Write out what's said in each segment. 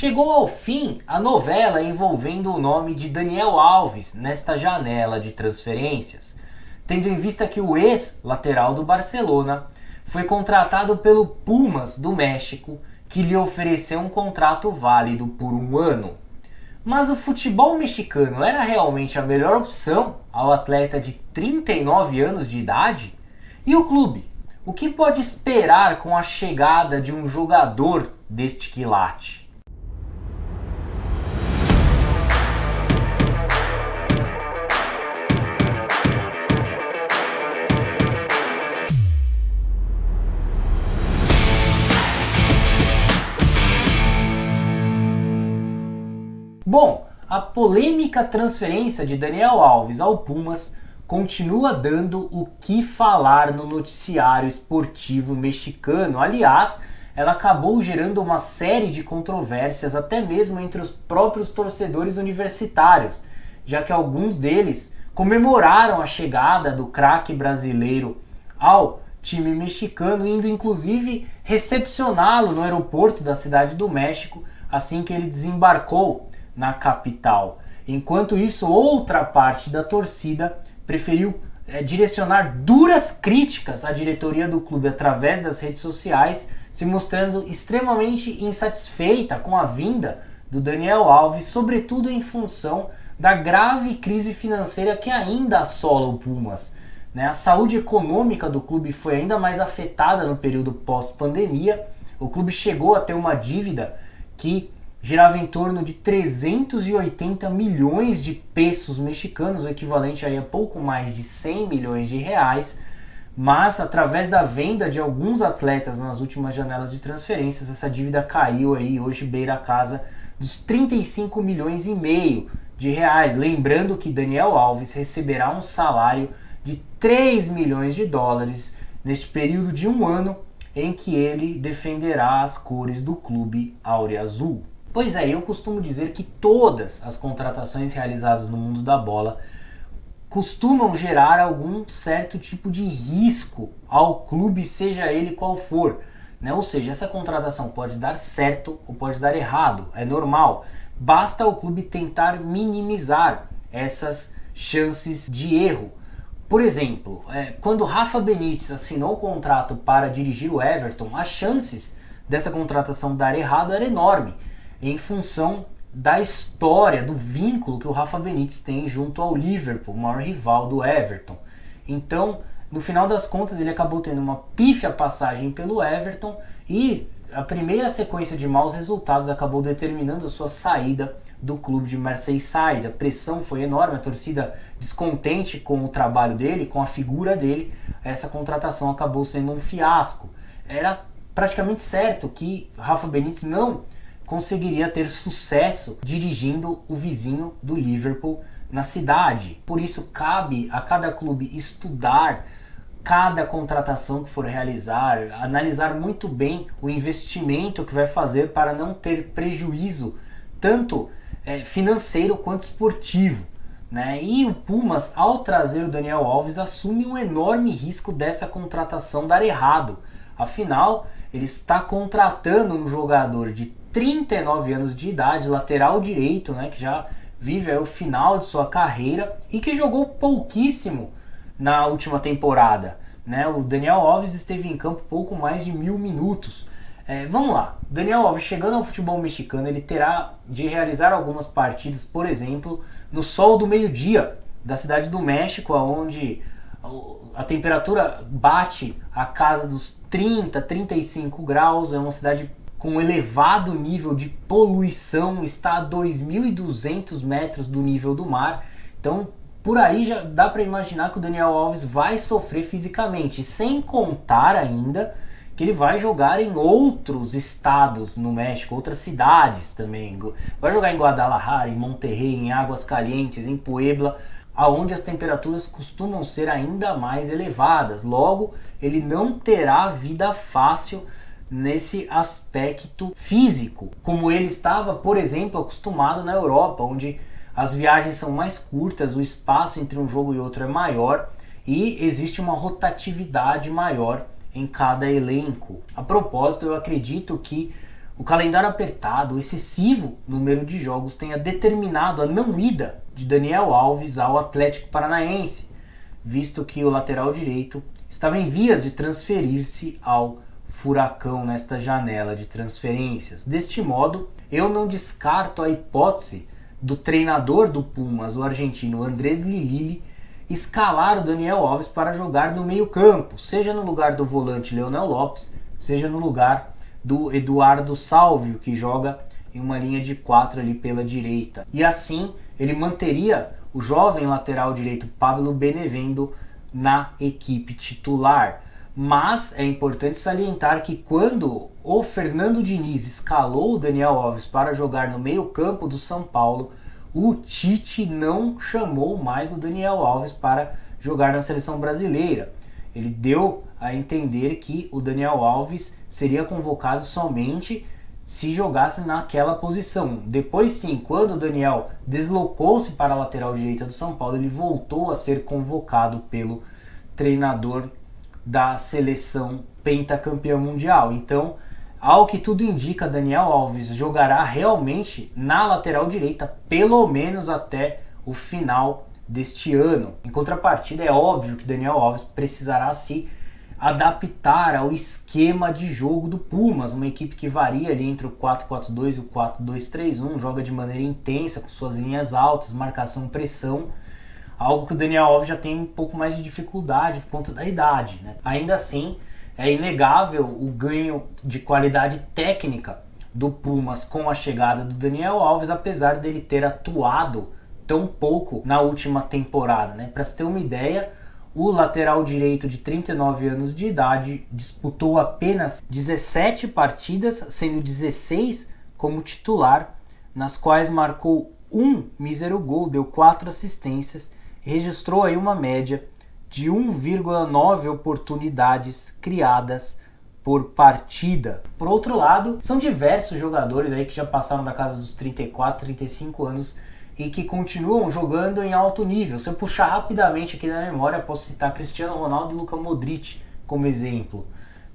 Chegou ao fim a novela envolvendo o nome de Daniel Alves nesta janela de transferências, tendo em vista que o ex-lateral do Barcelona foi contratado pelo Pumas do México, que lhe ofereceu um contrato válido por um ano. Mas o futebol mexicano era realmente a melhor opção ao atleta de 39 anos de idade? E o clube? O que pode esperar com a chegada de um jogador deste quilate? Bom, a polêmica transferência de Daniel Alves ao Pumas continua dando o que falar no noticiário esportivo mexicano. Aliás, ela acabou gerando uma série de controvérsias até mesmo entre os próprios torcedores universitários, já que alguns deles comemoraram a chegada do craque brasileiro ao time mexicano, indo inclusive recepcioná-lo no aeroporto da Cidade do México assim que ele desembarcou na capital. Enquanto isso, outra parte da torcida preferiu direcionar duras críticas à diretoria do clube através das redes sociais, se mostrando extremamente insatisfeita com a vinda do Daniel Alves, sobretudo em função da grave crise financeira que ainda assola o Pumas. A saúde econômica do clube foi ainda mais afetada no período pós-pandemia. O clube chegou a ter uma dívida que girava em torno de 380 milhões de pesos mexicanos, o equivalente aí a pouco mais de 100 milhões de reais, mas através da venda de alguns atletas nas últimas janelas de transferências, essa dívida caiu aí, hoje beira a casa dos 35 milhões e meio de reais. Lembrando que Daniel Alves receberá um salário de 3 milhões de dólares neste período de um ano em que ele defenderá as cores do clube Auriazul. Pois é, eu costumo dizer que todas as contratações realizadas no mundo da bola costumam gerar algum certo tipo de risco ao clube, seja ele qual for. Ou seja, essa contratação pode dar certo ou pode dar errado, é normal. Basta o clube tentar minimizar essas chances de erro. Por exemplo, quando Rafa Benítez assinou o contrato para dirigir o Everton, as chances dessa contratação dar errado era enorme, em função da história, do vínculo que o Rafa Benítez tem junto ao Liverpool, o maior rival do Everton. Então, no final das contas, ele acabou tendo uma pífia passagem pelo Everton e a primeira sequência de maus resultados acabou determinando a sua saída do clube de Merseyside. A pressão foi enorme, a torcida descontente com o trabalho dele, com a figura dele. Essa contratação acabou sendo um fiasco. Era praticamente certo que Rafa Benítez não conseguiria ter sucesso dirigindo o vizinho do Liverpool na cidade. Por isso, cabe a cada clube estudar cada contratação que for realizar, analisar muito bem o investimento que vai fazer para não ter prejuízo, tanto financeiro quanto esportivo. E o Pumas, ao trazer o Daniel Alves, assume um enorme risco dessa contratação dar errado. Afinal, ele está contratando um jogador de 39 anos de idade, lateral direito, que já vive o final de sua carreira e que jogou pouquíssimo na última temporada. O Daniel Alves esteve em campo pouco mais de 1000 minutos. Vamos lá, Daniel Alves chegando ao futebol mexicano, ele terá de realizar algumas partidas, por exemplo, no sol do meio-dia da Cidade do México, onde a temperatura bate a casa dos 30, 35 graus, é uma cidade com um elevado nível de poluição, está a 2.200 metros do nível do mar. Então, por aí já dá para imaginar que o Daniel Alves vai sofrer fisicamente, sem contar ainda que ele vai jogar em outros estados no México, outras cidades também. Vai jogar em Guadalajara, em Monterrey, em Aguascalientes, em Puebla, aonde as temperaturas costumam ser ainda mais elevadas. Logo, ele não terá vida fácil nesse aspecto físico, como ele estava, por exemplo, acostumado na Europa, onde as viagens são mais curtas, o espaço entre um jogo e outro é maior e existe uma rotatividade maior em cada elenco. A propósito, eu acredito que o calendário apertado, o excessivo número de jogos tenha determinado a não ida de Daniel Alves ao Atlético Paranaense, visto que o lateral direito estava em vias de transferir-se ao Furacão nesta janela de transferências. Deste modo, eu não descarto a hipótese do treinador do Pumas, o argentino Andrés Lilili, escalar o Daniel Alves para jogar no meio-campo, seja no lugar do volante Leonel Lopes, seja no lugar do Eduardo Salvio, que joga em uma linha de 4 ali pela direita. E assim, ele manteria o jovem lateral direito Pablo Benevendo na equipe titular. Mas é importante salientar que quando o Fernando Diniz escalou o Daniel Alves para jogar no meio-campo do São Paulo, o Tite não chamou mais o Daniel Alves para jogar na seleção brasileira. Ele deu a entender que o Daniel Alves seria convocado somente se jogasse naquela posição. Depois sim, quando o Daniel deslocou-se para a lateral direita do São Paulo, ele voltou a ser convocado pelo treinador da seleção pentacampeã mundial. Então, ao que tudo indica, Daniel Alves jogará realmente na lateral direita, pelo menos até o final deste ano. Em contrapartida, é óbvio que Daniel Alves precisará se adaptar ao esquema de jogo do Pumas, uma equipe que varia ali entre o 4-4-2 e o 4-2-3-1, joga de maneira intensa, com suas linhas altas, marcação-pressão, algo que o Daniel Alves já tem um pouco mais de dificuldade por conta da idade, né? Ainda assim, é inegável o ganho de qualidade técnica do Pumas com a chegada do Daniel Alves, apesar dele ter atuado tão pouco na última temporada, né? Para se ter uma ideia, o lateral direito de 39 anos de idade disputou apenas 17 partidas, sendo 16 como titular, nas quais marcou um mísero gol, deu 4 assistências, registrou aí uma média de 1,9 oportunidades criadas por partida. Por outro lado, são diversos jogadores aí que já passaram da casa dos 34, 35 anos e que continuam jogando em alto nível. Se eu puxar rapidamente aqui na memória, posso citar Cristiano Ronaldo e Luka Modric como exemplo,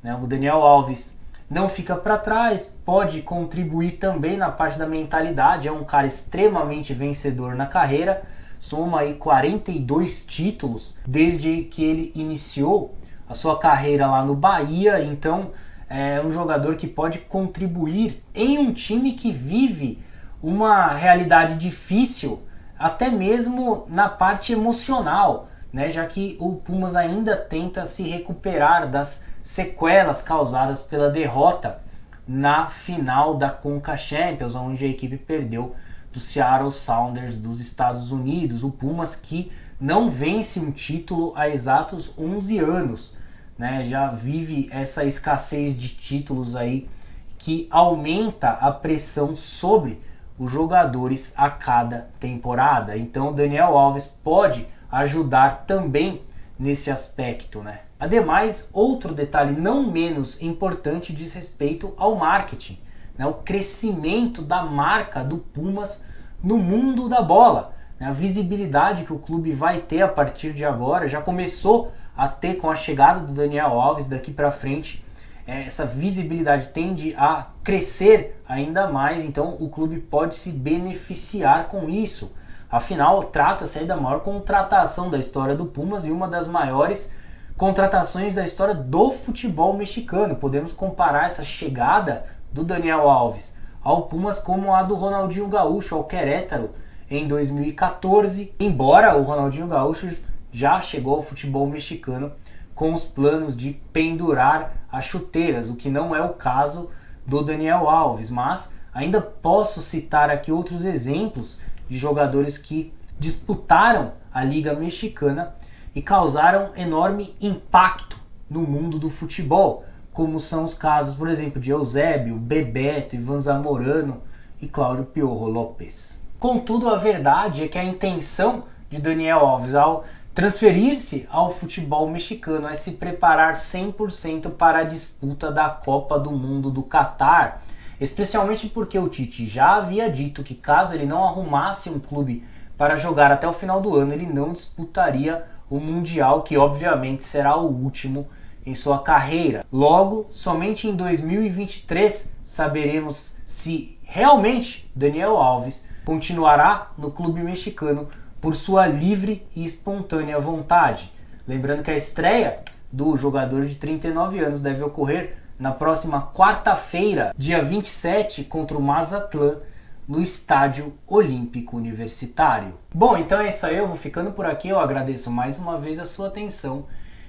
né? O Daniel Alves não fica para trás, pode contribuir também na parte da mentalidade, é um cara extremamente vencedor na carreira, soma aí 42 títulos desde que ele iniciou a sua carreira lá no Bahia, então é um jogador que pode contribuir em um time que vive uma realidade difícil, até mesmo na parte emocional, né? Já que o Pumas ainda tenta se recuperar das sequelas causadas pela derrota na final da Conca Champions, onde a equipe perdeu do Seattle Sounders dos Estados Unidos. O Pumas que não vence um título há exatos 11 anos, né? Já vive essa escassez de títulos aí que aumenta a pressão sobre os jogadores a cada temporada. Então o Daniel Alves pode ajudar também nesse aspecto, né? Ademais, outro detalhe não menos importante diz respeito ao marketing, né? O crescimento da marca do Pumas no mundo da bola, né? A visibilidade que o clube vai ter a partir de agora, já começou a ter com a chegada do Daniel Alves. Daqui para frente essa visibilidade tende a crescer ainda mais, então o clube pode se beneficiar com isso. Afinal, trata-se aí da maior contratação da história do Pumas e uma das maiores contratações da história do futebol mexicano. Podemos comparar essa chegada do Daniel Alves ao Pumas como a do Ronaldinho Gaúcho ao Querétaro em 2014, embora o Ronaldinho Gaúcho já chegou ao futebol mexicano com os planos de pendurar as chuteiras, o que não é o caso do Daniel Alves, mas ainda posso citar aqui outros exemplos de jogadores que disputaram a Liga Mexicana e causaram enorme impacto no mundo do futebol, como são os casos, por exemplo, de Eusébio, Bebeto, Ivan Zamorano e Cláudio Piojo Lopes. Contudo, a verdade é que a intenção de Daniel Alves ao transferir-se ao futebol mexicano é se preparar 100% para a disputa da Copa do Mundo do Catar, especialmente porque o Tite já havia dito que caso ele não arrumasse um clube para jogar até o final do ano, ele não disputaria o Mundial, que obviamente será o último em sua carreira. Logo, somente em 2023 saberemos se realmente Daniel Alves continuará no clube mexicano por sua livre e espontânea vontade. Lembrando que a estreia do jogador de 39 anos deve ocorrer na próxima quarta-feira, dia 27, contra o Mazatlán, no Estádio Olímpico Universitário. Bom, então é isso aí, eu vou ficando por aqui, eu agradeço mais uma vez a sua atenção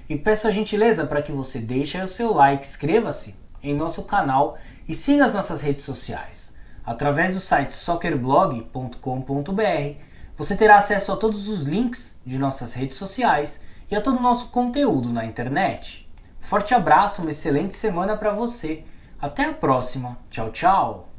e peço a gentileza para que você deixe aí o seu like, inscreva-se em nosso canal e siga as nossas redes sociais. Através do site soccerblog.com.br você terá acesso a todos os links de nossas redes sociais e a todo o nosso conteúdo na internet. Forte abraço, uma excelente semana para você. Até a próxima. Tchau, tchau.